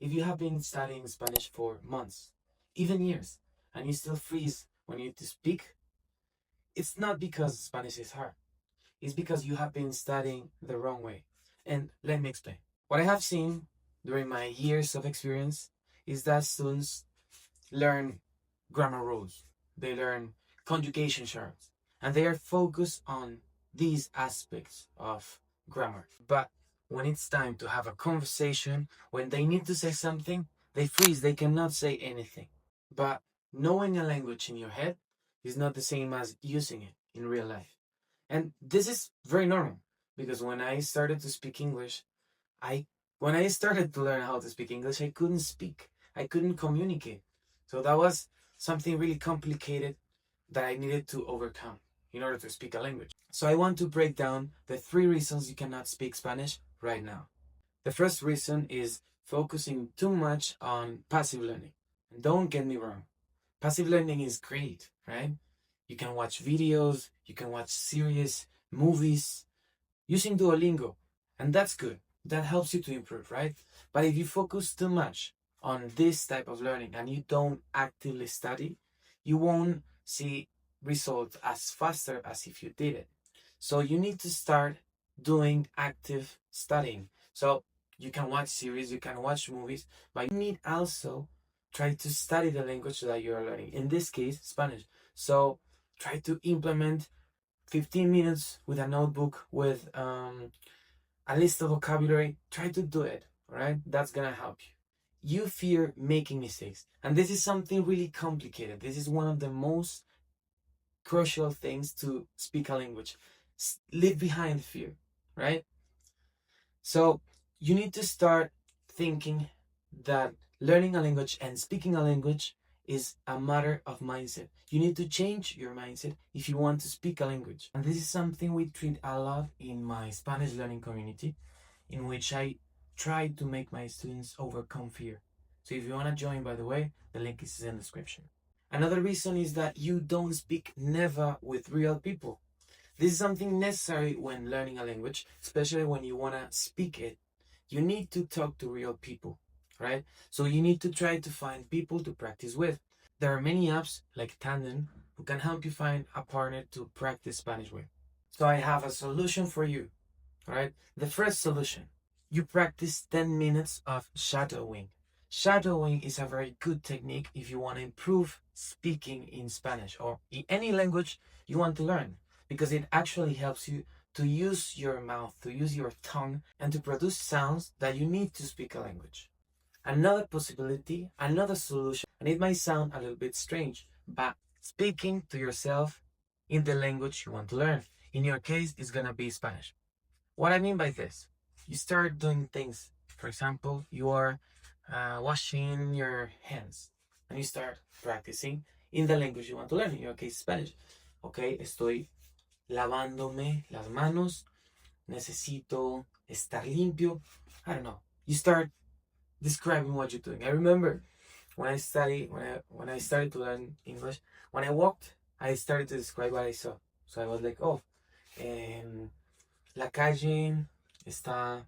If you have been studying Spanish for months, even years, and you still freeze when you need to speak, it's not because Spanish is hard. It's because you have been studying the wrong way. And let me explain. What I have seen during my years of experience is that students learn grammar rules, they learn conjugation sharps, and they are focused on these aspects of grammar. But when it's time to have a conversation, when they need to say something, they freeze, they cannot say anything. But knowing a language in your head is not the same as using it in real life. And this is very normal because when I started to speak English, I when I started to learn how to speak English, I couldn't speak. I couldn't communicate. So that was something really complicated that I needed to overcome in order to speak a language. So I want to break down the 3 reasons you cannot speak Spanish right now. The first reason is focusing too much on passive learning. And don't get me wrong, passive learning is great, right? You can watch videos, you can watch series, movies, using Duolingo, and that's good. That helps you to improve, right? But if you focus too much on this type of learning and you don't actively study, you won't see results as faster as if you did it. So you need to start doing active studying. So you can watch series, you can watch movies, but you need also try to study the language that you are learning. In this case, Spanish. So try to implement 15 minutes with a notebook with a list of vocabulary. Try to do it, right? That's gonna help you. You fear making mistakes, and this is something really complicated. This is one of the most crucial things to speak a language. Leave behind fear, right? So you need to start thinking that learning a language and speaking a language is a matter of mindset. You need to change your mindset if you want to speak a language. And this is something we treat a lot in my Spanish learning community, in which I try to make my students overcome fear. So if you want to join, by the way, the link is in the description. Another reason is that you don't speak never with real people. This is something necessary when learning a language, especially when you want to speak it. You need to talk to real people, right? So you need to try to find people to practice with. There are many apps like Tandem who can help you find a partner to practice Spanish with. So I have a solution for you, right? The first solution, you practice 10 minutes of shadowing. Shadowing is a very good technique if you want to improve speaking in Spanish or in any language you want to learn, because it actually helps you to use your mouth, to use your tongue, and to produce sounds that you need to speak a language. Another possibility, another solution, and it might sound a little bit strange, but speaking to yourself in the language you want to learn. In your case, it's gonna be Spanish. What I mean by this, you start doing things. For example, you are washing your hands and you start practicing in the language you want to learn. In your case, Spanish. Okay, estoy lavándome las manos. Necesito estar limpio. I don't know. You start describing what you're doing. I remember when I started to learn English, when I walked, I started to describe what I saw. So I was like, oh, la calle está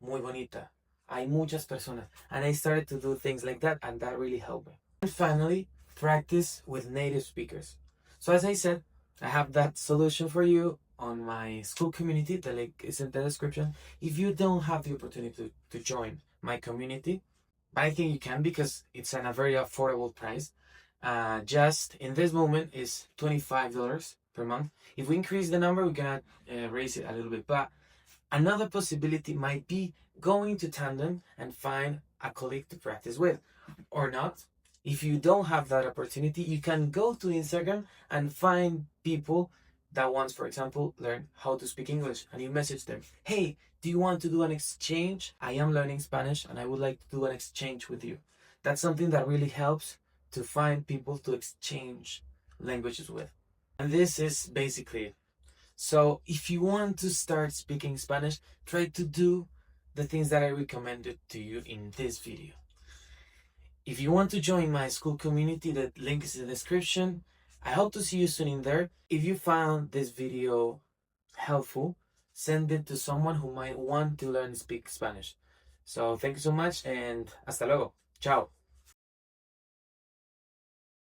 muy bonita. Hay muchas personas. And I started to do things like that, and that really helped me. And finally, practice with native speakers. So as I said, I have that solution for you on my school community. The link is in the description. If you don't have the opportunity to join my community, but I think you can because it's at a very affordable price. Just in this moment is $25 per month. If we increase the number, we're gonna raise it a little bit. But another possibility might be going to Tandem and find a colleague to practice with, or not. If you don't have that opportunity, you can go to Instagram and find people that wants, for example, learn how to speak English, and you message them, hey, do you want to do an exchange? I am learning Spanish and I would like to do an exchange with you. That's something that really helps to find people to exchange languages with. And this is basically it. So if you want to start speaking Spanish, try to do the things that I recommended to you in this video. If you want to join my school community, the link is in the description. I hope to see you soon in there. If you found this video helpful, send it to someone who might want to learn to speak Spanish. So thank you so much and hasta luego. Ciao.